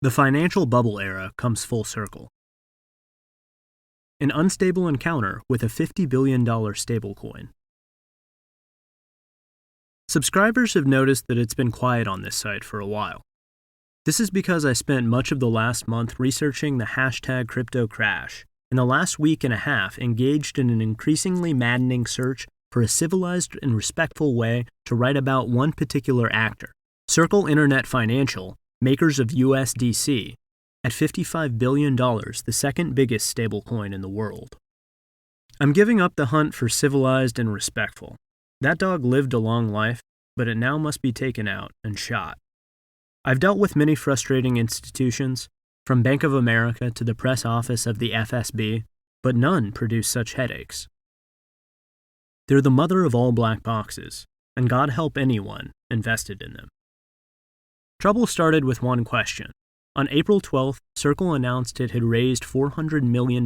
The financial bubble era comes full circle. An unstable encounter with a $50 billion stablecoin. Subscribers have noticed that it's been quiet on this site for a while. This is because I spent much of the last month researching the hashtag crypto crash, and the last week and a half engaged in an increasingly maddening search for a civilized and respectful way to write about one particular actor, Circle Internet Financial, makers of USDC, at $55 billion, the second biggest stablecoin in the world. I'm giving up the hunt for civilized and respectful. That dog lived a long life, but it now must be taken out and shot. I've dealt with many frustrating institutions, from Bank of America to the press office of the FSB, but none produce such headaches. They're the mother of all black boxes, and God help anyone invested in them. Trouble started with one question. On April 12th, Circle announced it had raised $400 million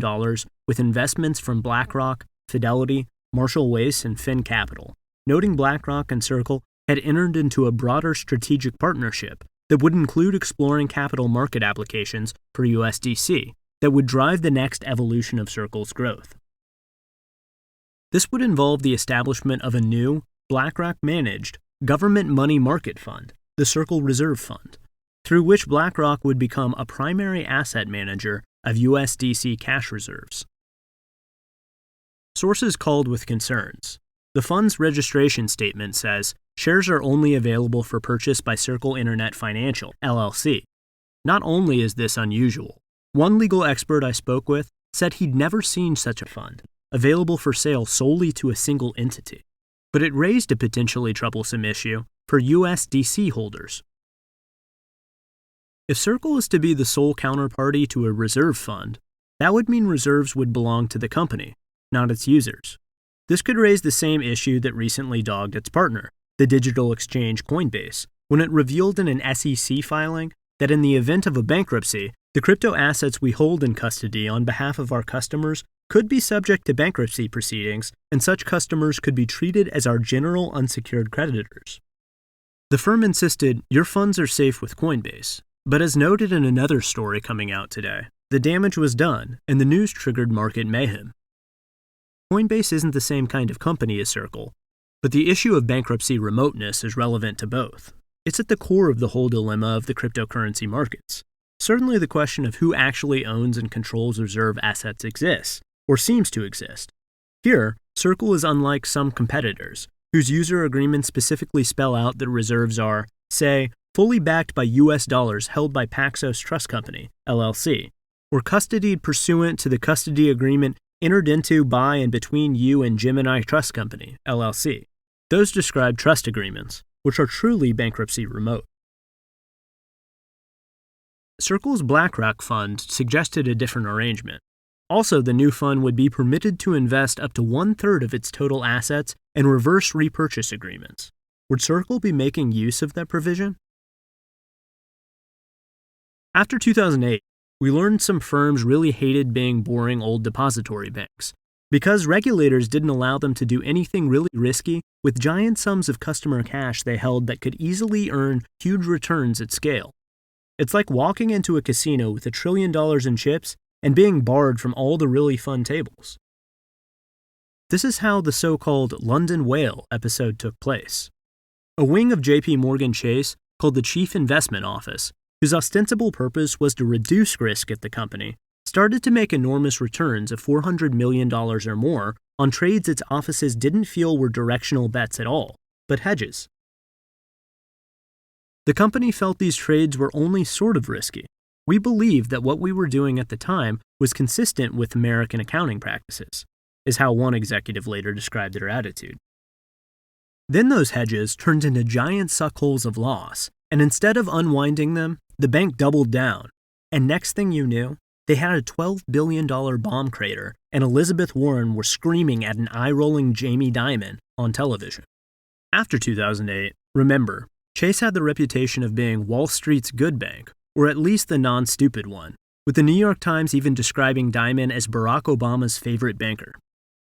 with investments from BlackRock, Fidelity, Marshall Wace, and Finn Capital, noting BlackRock and Circle had entered into a broader strategic partnership that would include exploring capital market applications for USDC that would drive the next evolution of Circle's growth. This would involve the establishment of a new, BlackRock-managed, government money market fund, the Circle Reserve Fund, through which BlackRock would become a primary asset manager of USDC cash reserves. Sources called with concerns. The fund's registration statement says shares are only available for purchase by Circle Internet Financial, LLC. Not only is this unusual, one legal expert I spoke with said he'd never seen such a fund, available for sale solely to a single entity, but it raised a potentially troublesome issue for USDC holders. If Circle is to be the sole counterparty to a reserve fund, that would mean reserves would belong to the company, not its users. This could raise the same issue that recently dogged its partner, the digital exchange Coinbase, when it revealed in an SEC filing that in the event of a bankruptcy, the crypto assets we hold in custody on behalf of our customers could be subject to bankruptcy proceedings, and such customers could be treated as our general unsecured creditors. The firm insisted your funds are safe with Coinbase, but as noted in another story coming out today, the damage was done and the news triggered market mayhem. Coinbase isn't the same kind of company as Circle, but the issue of bankruptcy remoteness is relevant to both. It's at the core of the whole dilemma of the cryptocurrency markets. Certainly the question of who actually owns and controls reserve assets exists, or seems to exist. Here, Circle is unlike some competitors, whose user agreements specifically spell out that reserves are, say, fully backed by US dollars held by Paxos Trust Company, LLC, or custodied pursuant to the custody agreement entered into by and between you and Gemini Trust Company, LLC. Those describe trust agreements, which are truly bankruptcy remote. Circle's BlackRock fund suggested a different arrangement. Also, the new fund would be permitted to invest up to 1/3 of its total assets in reverse repurchase agreements. Would Circle be making use of that provision? After 2008, we learned some firms really hated being boring old depository banks, because regulators didn't allow them to do anything really risky with giant sums of customer cash they held that could easily earn huge returns at scale. It's like walking into a casino with $1 trillion in chips and being barred from all the really fun tables. This is how the so-called London Whale episode took place. A wing of JP Morgan Chase, called the Chief Investment Office, whose ostensible purpose was to reduce risk at the company, started to make enormous returns of $400 million or more on trades its offices didn't feel were directional bets at all, but hedges. The company felt these trades were only sort of risky. We believed that what we were doing at the time was consistent with American accounting practices, is how one executive later described their attitude. Then those hedges turned into giant suckholes of loss, and instead of unwinding them, the bank doubled down, and next thing you knew, they had a $12 billion bomb crater, and Elizabeth Warren were screaming at an eye-rolling Jamie Dimon on television. After 2008, remember, Chase had the reputation of being Wall Street's good bank, or at least the non-stupid one, with the New York Times even describing Dimon as Barack Obama's favorite banker.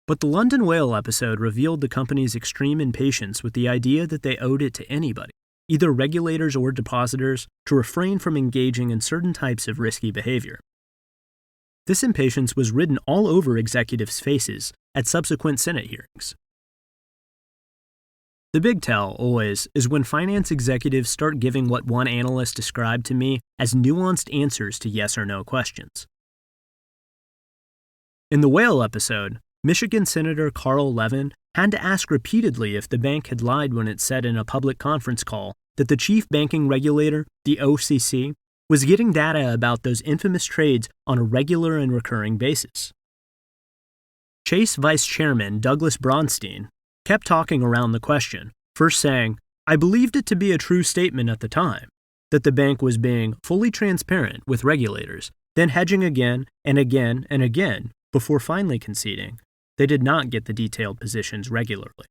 But the London Whale episode revealed the company's extreme impatience with the idea that they owed it to anybody. either regulators or depositors, to refrain from engaging in certain types of risky behavior. This impatience was written all over executives' faces at subsequent Senate hearings. The big tell, always, is when finance executives start giving what one analyst described to me as nuanced answers to yes or no questions. In the whale episode, Michigan Senator Carl Levin had to ask repeatedly if the bank had lied when it said in a public conference call that the chief banking regulator, the OCC, was getting data about those infamous trades on a regular and recurring basis. Chase Vice Chairman Douglas Braunstein kept talking around the question, first saying, "I believed it to be a true statement at the time, that the bank was being fully transparent with regulators, then hedging again and again and again before finally conceding they did not get the detailed positions regularly."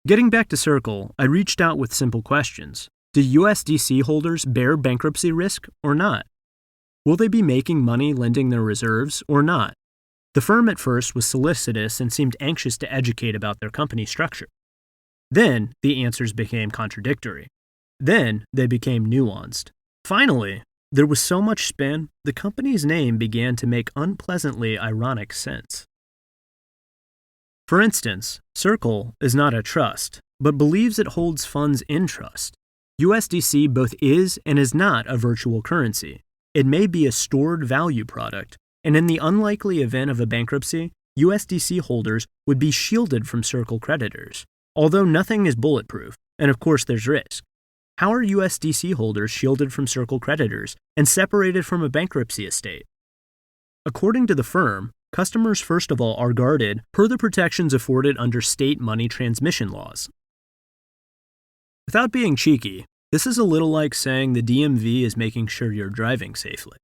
Getting back to Circle, I reached out with simple questions. Do USDC holders bear bankruptcy risk or not? Will they be making money lending their reserves or not? The firm at first was solicitous and seemed anxious to educate about their company structure. Then, the answers became contradictory. Then, they became nuanced. Finally, there was so much spin, the company's name began to make unpleasantly ironic sense. For instance, Circle is not a trust, but believes it holds funds in trust. USDC both is and is not a virtual currency. It may be a stored value product, and in the unlikely event of a bankruptcy, USDC holders would be shielded from Circle creditors. Although nothing is bulletproof, and of course there's risk. How are USDC holders shielded from Circle creditors and separated from a bankruptcy estate? According to the firm, customers first of all are guarded per the protections afforded under state money transmission laws. Without being cheeky, this is a little like saying the DMV is making sure you're driving safely.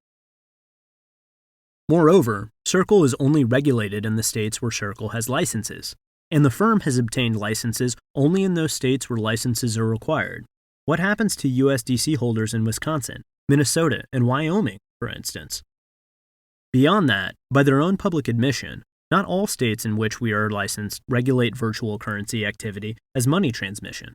Moreover, Circle is only regulated in the states where Circle has licenses, and the firm has obtained licenses only in those states where licenses are required. What happens to USDC holders in Wisconsin, Minnesota, and Wyoming, for instance? Beyond that, by their own public admission, not all states in which we are licensed regulate virtual currency activity as money transmission.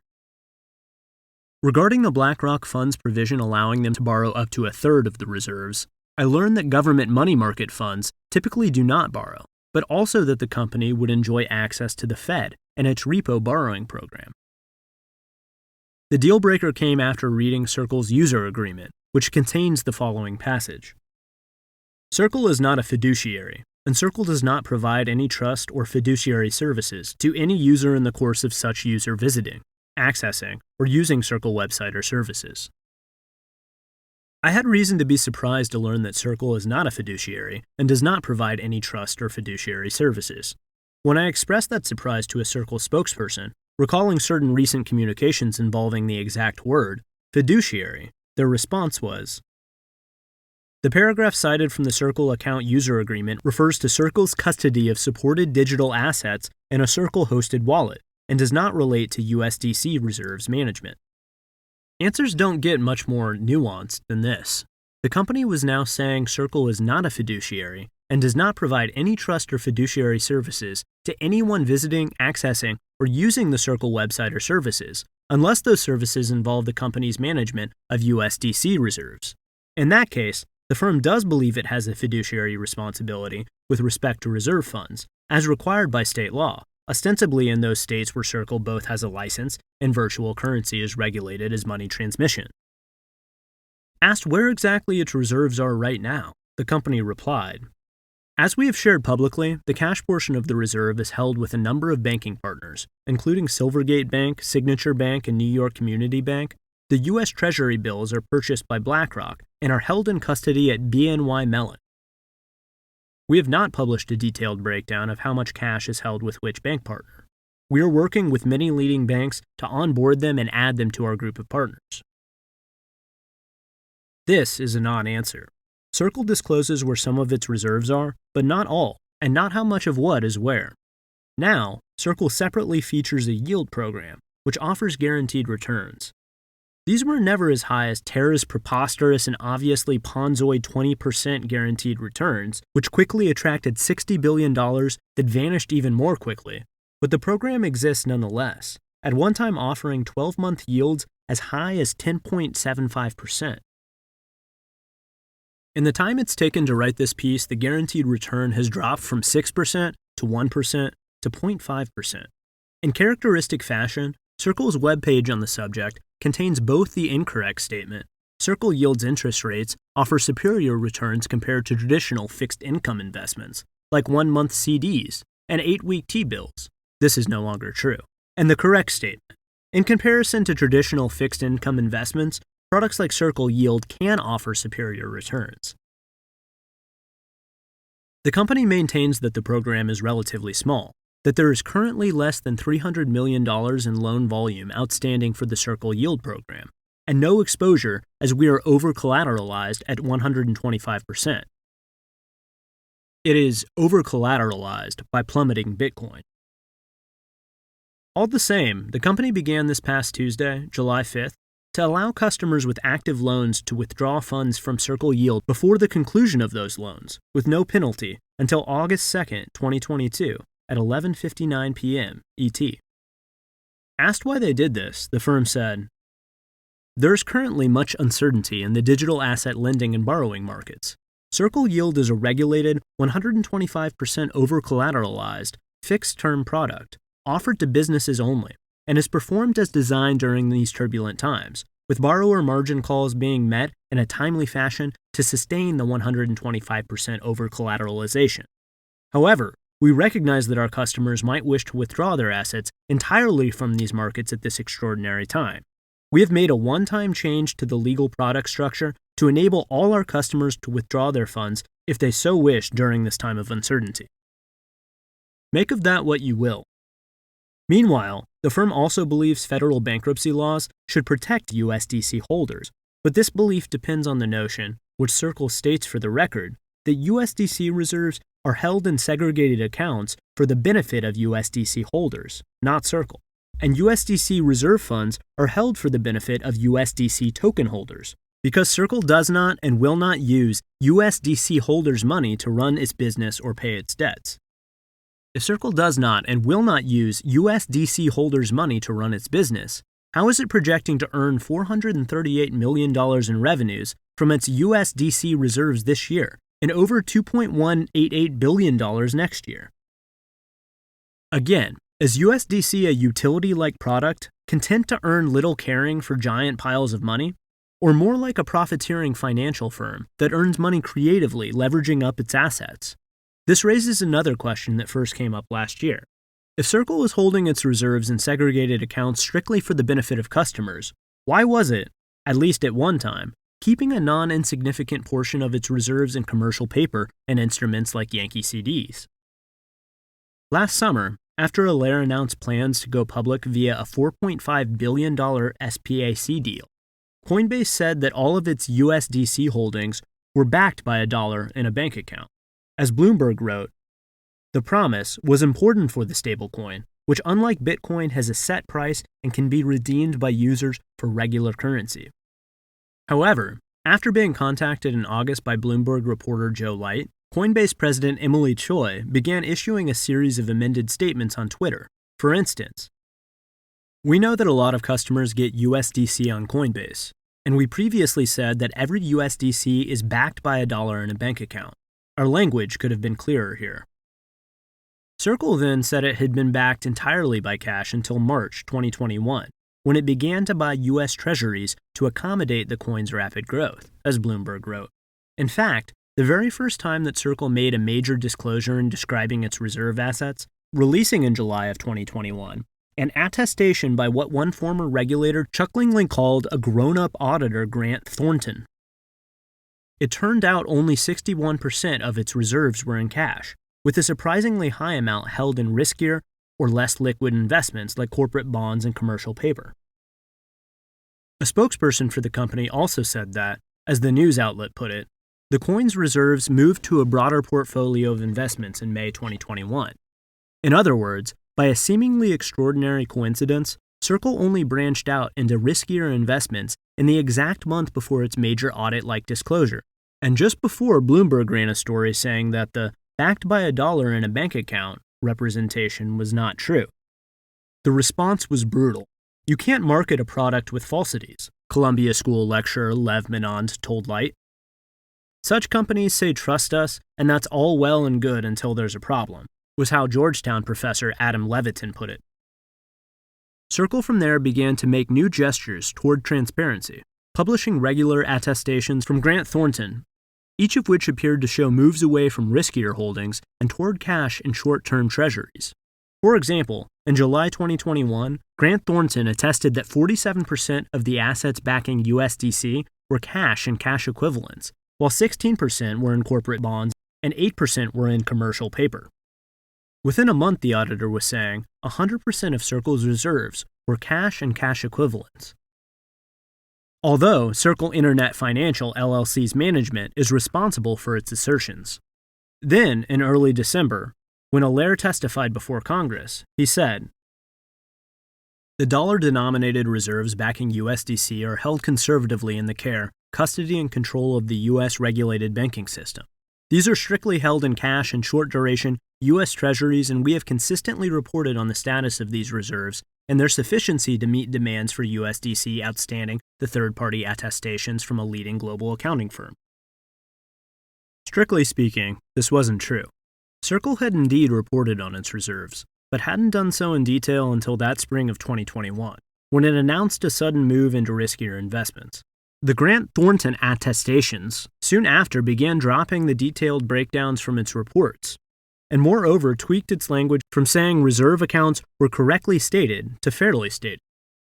Regarding the BlackRock fund's provision allowing them to borrow up to a third of the reserves, I learned that government money market funds typically do not borrow, but also that the company would enjoy access to the Fed and its repo borrowing program. The deal breaker came after reading Circle's user agreement, which contains the following passage. Circle is not a fiduciary, and Circle does not provide any trust or fiduciary services to any user in the course of such user visiting, accessing, or using Circle website or services. I had reason to be surprised to learn that Circle is not a fiduciary and does not provide any trust or fiduciary services. When I expressed that surprise to a Circle spokesperson, recalling certain recent communications involving the exact word, fiduciary, their response was, "The paragraph cited from the Circle account user agreement refers to Circle's custody of supported digital assets in a Circle-hosted wallet and does not relate to USDC Reserves management." Answers don't get much more nuanced than this. The company was now saying Circle is not a fiduciary and does not provide any trust or fiduciary services to anyone visiting, accessing, or using the Circle website or services, unless those services involve the company's management of USDC reserves. In that case, the firm does believe it has a fiduciary responsibility with respect to reserve funds, as required by state law, ostensibly in those states where Circle both has a license and virtual currency is regulated as money transmission. Asked where exactly its reserves are right now, the company replied, "As we have shared publicly, the cash portion of the reserve is held with a number of banking partners, including Silvergate Bank, Signature Bank, and New York Community Bank. The U.S. Treasury bills are purchased by BlackRock and are held in custody at BNY Mellon. We have not published a detailed breakdown of how much cash is held with which bank partner. We are working with many leading banks to onboard them and add them to our group of partners." This is a non-answer. Circle discloses where some of its reserves are, but not all, and not how much of what is where. Now, Circle separately features a yield program, which offers guaranteed returns. These were never as high as Terra's preposterous and obviously Ponzoid 20% guaranteed returns, which quickly attracted $60 billion that vanished even more quickly, but the program exists nonetheless, at one time offering 12-month yields as high as 10.75%. In the time it's taken to write this piece, the guaranteed return has dropped from 6% to 1% to 0.5%. In characteristic fashion, Circle's webpage on the subject contains both the incorrect statement, Circle Yield's interest rates offer superior returns compared to traditional fixed income investments, like 1-month CDs and 8-week T-bills. This is no longer true. And the correct statement, in comparison to traditional fixed income investments, products like Circle Yield can offer superior returns. The company maintains that the program is relatively small, that there is currently less than $300 million in loan volume outstanding for the Circle Yield program, and no exposure as we are over-collateralized at 125%. It is over-collateralized by plummeting Bitcoin. All the same, the company began this past Tuesday, July 5th, to allow customers with active loans to withdraw funds from Circle Yield before the conclusion of those loans, with no penalty, until August 2nd, 2022, at 11:59 p.m. ET. Asked why they did this, the firm said, "There's currently much uncertainty in the digital asset lending and borrowing markets. Circle Yield is a regulated, 125% over-collateralized, fixed-term product, offered to businesses only, and is performed as designed during these turbulent times, with borrower margin calls being met in a timely fashion to sustain the 125% over-collateralization. However, we recognize that our customers might wish to withdraw their assets entirely from these markets at this extraordinary time. We have made a one-time change to the legal product structure to enable all our customers to withdraw their funds if they so wish during this time of uncertainty." Make of that what you will. Meanwhile, the firm also believes federal bankruptcy laws should protect USDC holders, but this belief depends on the notion, which Circle states for the record, that USDC reserves are held in segregated accounts for the benefit of USDC holders, not Circle, and USDC reserve funds are held for the benefit of USDC token holders, because Circle does not and will not use USDC holders' money to run its business or pay its debts. If Circle does not and will not use USDC holders' money to run its business, how is it projecting to earn $438 million in revenues from its USDC reserves this year and over $2.188 billion next year? Again, is USDC a utility-like product, content to earn little caring for giant piles of money? Or more like a profiteering financial firm that earns money creatively leveraging up its assets? This raises another question that first came up last year. If Circle is holding its reserves in segregated accounts strictly for the benefit of customers, why was it, at least at one time, keeping a non-insignificant portion of its reserves in commercial paper and instruments like Yankee CDs? Last summer, after Allaire announced plans to go public via a $4.5 billion SPAC deal, Coinbase said that all of its USDC holdings were backed by a dollar in a bank account. As Bloomberg wrote, the promise was important for the stablecoin, which unlike Bitcoin has a set price and can be redeemed by users for regular currency. However, after being contacted in August by Bloomberg reporter Joe Light, Coinbase president Emily Choi began issuing a series of amended statements on Twitter. For instance, "We know that a lot of customers get USDC on Coinbase, and we previously said that every USDC is backed by a dollar in a bank account. Our language could have been clearer here." Circle then said it had been backed entirely by cash until March 2021, when it began to buy U.S. treasuries to accommodate the coin's rapid growth, as Bloomberg wrote. In fact, the very first time that Circle made a major disclosure in describing its reserve assets, releasing in July of 2021, an attestation by what one former regulator chucklingly called a grown-up auditor, Grant Thornton. It turned out only 61% of its reserves were in cash, with a surprisingly high amount held in riskier or less liquid investments like corporate bonds and commercial paper. A spokesperson for the company also said that, as the news outlet put it, the coin's reserves moved to a broader portfolio of investments in May 2021. In other words, by a seemingly extraordinary coincidence, Circle only branched out into riskier investments in the exact month before its major audit-like disclosure, and just before Bloomberg ran a story saying that the backed by a dollar in a bank account representation was not true. The response was brutal. "You can't market a product with falsities," Columbia School lecturer Lev Menand told Light. "Such companies say trust us, and that's all well and good until there's a problem," was how Georgetown professor Adam Levitin put it. Circle from there began to make new gestures toward transparency, publishing regular attestations from Grant Thornton, each of which appeared to show moves away from riskier holdings and toward cash and short-term treasuries. For example, in July 2021, Grant Thornton attested that 47% of the assets backing USDC were cash and cash equivalents, while 16% were in corporate bonds and 8% were in commercial paper. Within a month, the auditor was saying 100% of Circle's reserves were cash and cash equivalents. Although Circle Internet Financial LLC's management is responsible for its assertions. Then, in early December, when Allaire testified before Congress, he said, "The dollar-denominated reserves backing USDC are held conservatively in the care, custody, and control of the U.S. regulated banking system. These are strictly held in cash and short-duration U.S. Treasuries, and we have consistently reported on the status of these reserves and their sufficiency to meet demands for USDC outstanding the third-party attestations from a leading global accounting firm." Strictly speaking, this wasn't true. Circle had indeed reported on its reserves, but hadn't done so in detail until that spring of 2021, when it announced a sudden move into riskier investments. The Grant Thornton attestations soon after began dropping the detailed breakdowns from its reports, and moreover tweaked its language from saying reserve accounts were correctly stated to fairly stated.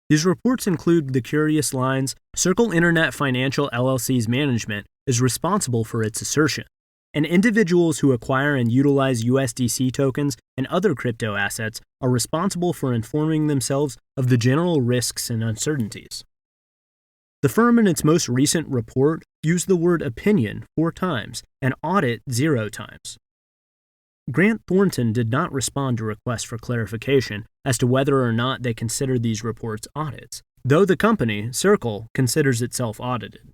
These reports include the curious lines, "Circle Internet Financial LLC's management is responsible for its assertion, and individuals who acquire and utilize USDC tokens and other crypto assets are responsible for informing themselves of the general risks and uncertainties." The firm in its most recent report used the word opinion 4 times and audit 0 times. Grant Thornton did not respond to requests for clarification as to whether or not they consider these reports audits, though the company, Circle, considers itself audited.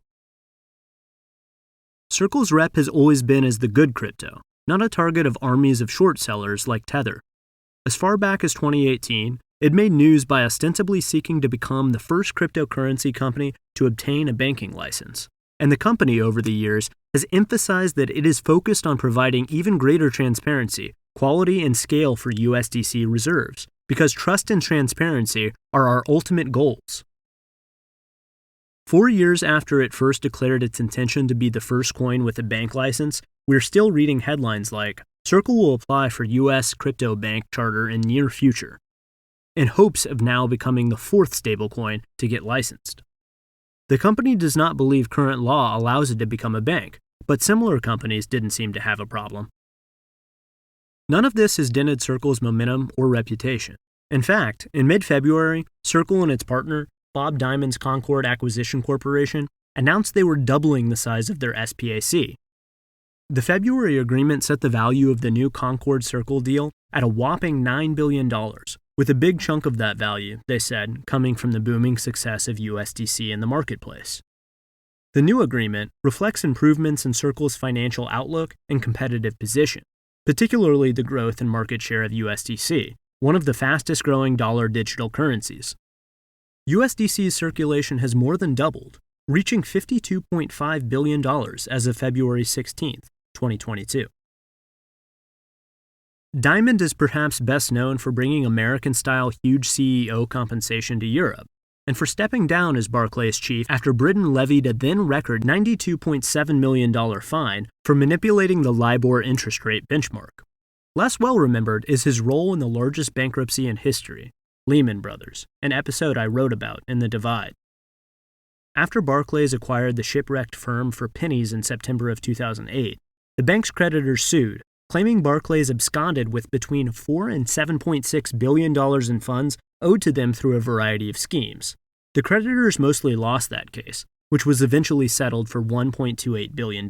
Circle's rep has always been as the good crypto, not a target of armies of short sellers like Tether. As far back as 2018, it made news by ostensibly seeking to become the first cryptocurrency company to obtain a banking license. And the company over the years has emphasized that it is focused on providing even greater transparency, quality, and scale for USDC reserves, because trust and transparency are our ultimate goals. 4 years after it first declared its intention to be the first coin with a bank license, we're still reading headlines like, "Circle will apply for U.S. crypto bank charter in near future," in hopes of now becoming the 4th stablecoin to get licensed. The company does not believe current law allows it to become a bank, but similar companies didn't seem to have a problem. None of this has dented Circle's momentum or reputation. In fact, in mid-February, Circle and its partner, Bob Diamond's Concord Acquisition Corporation, announced they were doubling the size of their SPAC. The February agreement set the value of the new Concord Circle deal at a whopping $9 billion, with a big chunk of that value, they said, coming from the booming success of USDC in the marketplace. The new agreement reflects improvements in Circle's financial outlook and competitive position, particularly the growth in market share of USDC, one of the fastest-growing dollar digital currencies. USDC's circulation has more than doubled, reaching $52.5 billion as of February 16, 2022. Diamond is perhaps best known for bringing American-style huge CEO compensation to Europe, and for stepping down as Barclays chief after Britain levied a then-record $92.7 million fine for manipulating the LIBOR interest rate benchmark. Less well-remembered is his role in the largest bankruptcy in history, Lehman Brothers, an episode I wrote about in The Divide. After Barclays acquired the shipwrecked firm for pennies in September of 2008, the bank's creditors sued, claiming Barclays absconded with between $4 and $7.6 billion in funds owed to them through a variety of schemes. The creditors mostly lost that case, which was eventually settled for $1.28 billion.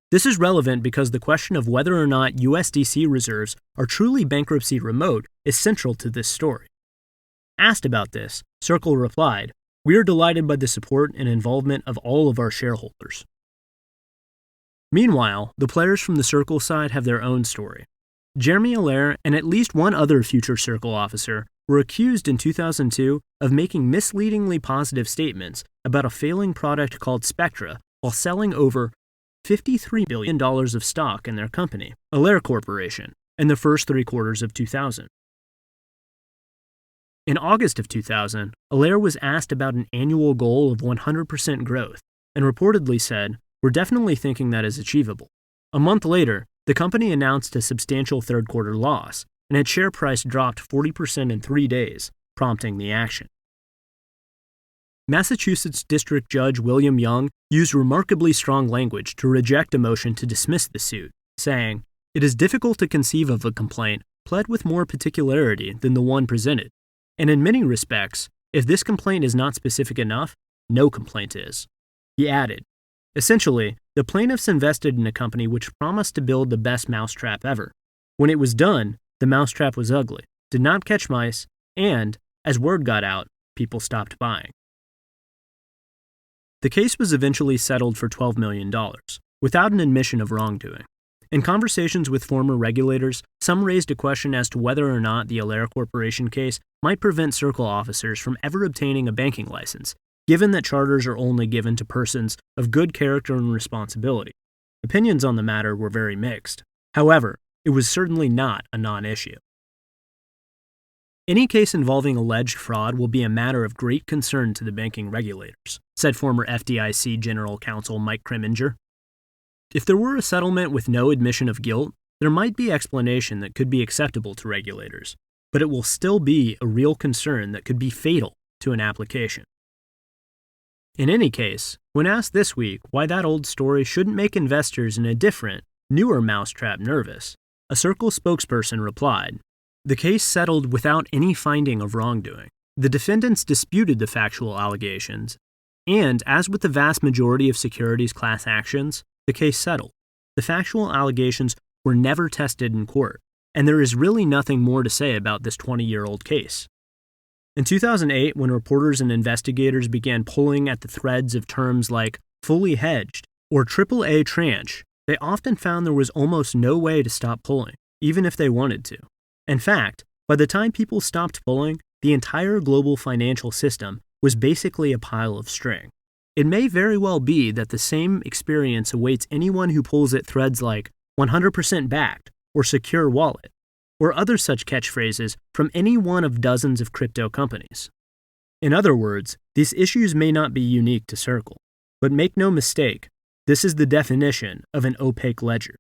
This is relevant because the question of whether or not USDC reserves are truly bankruptcy remote is central to this story. Asked about this, Circle replied, "We are delighted by the support and involvement of all of our shareholders." Meanwhile, the players from the Circle side have their own story. Jeremy Allaire and at least one other future Circle officer were accused in 2002 of making misleadingly positive statements about a failing product called Spectra while selling over $53 billion of stock in their company, Allaire Corporation, in the first 3 quarters of 2000. In August of 2000, Allaire was asked about an annual goal of 100% growth and reportedly said, "We're definitely thinking that is achievable." A month later, the company announced a substantial third-quarter loss, and its share price dropped 40% in 3 days, prompting the action. Massachusetts District Judge William Young used remarkably strong language to reject a motion to dismiss the suit, saying, "It is difficult to conceive of a complaint pled with more particularity than the one presented, and in many respects, if this complaint is not specific enough, no complaint is." He added, "Essentially, the plaintiffs invested in a company which promised to build the best mousetrap ever. When it was done, the mousetrap was ugly, did not catch mice, and, as word got out, people stopped buying." The case was eventually settled for $12 million, without an admission of wrongdoing. In conversations with former regulators, some raised a question as to whether or not the Allaire Corporation case might prevent Circle officers from ever obtaining a banking license, given that charters are only given to persons of good character and responsibility. Opinions on the matter were very mixed. However, it was certainly not a non-issue. "Any case involving alleged fraud will be a matter of great concern to the banking regulators," said former FDIC General Counsel Mike Kreminger. "If there were a settlement with no admission of guilt, there might be explanation that could be acceptable to regulators, but it will still be a real concern that could be fatal to an application." In any case, when asked this week why that old story shouldn't make investors in a different, newer mousetrap nervous, a Circle spokesperson replied, "The case settled without any finding of wrongdoing. The defendants disputed the factual allegations, and, as with the vast majority of securities class actions, the case settled. The factual allegations were never tested in court, and there is really nothing more to say about this 20-year-old case." In 2008, when reporters and investigators began pulling at the threads of terms like fully hedged or AAA tranche, they often found there was almost no way to stop pulling, even if they wanted to. In fact, by the time people stopped pulling, the entire global financial system was basically a pile of string. It may very well be that the same experience awaits anyone who pulls at threads like 100% backed or secure wallet, or other such catchphrases from any one of dozens of crypto companies. In other words, these issues may not be unique to Circle, but make no mistake, this is the definition of an opaque ledger.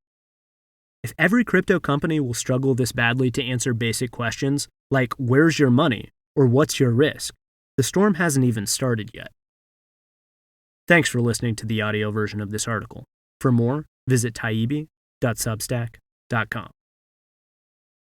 If every crypto company will struggle this badly to answer basic questions like "where's your money?" or "what's your risk?", the storm hasn't even started yet. Thanks for listening to the audio version of this article. For more, visit taibbi.substack.com.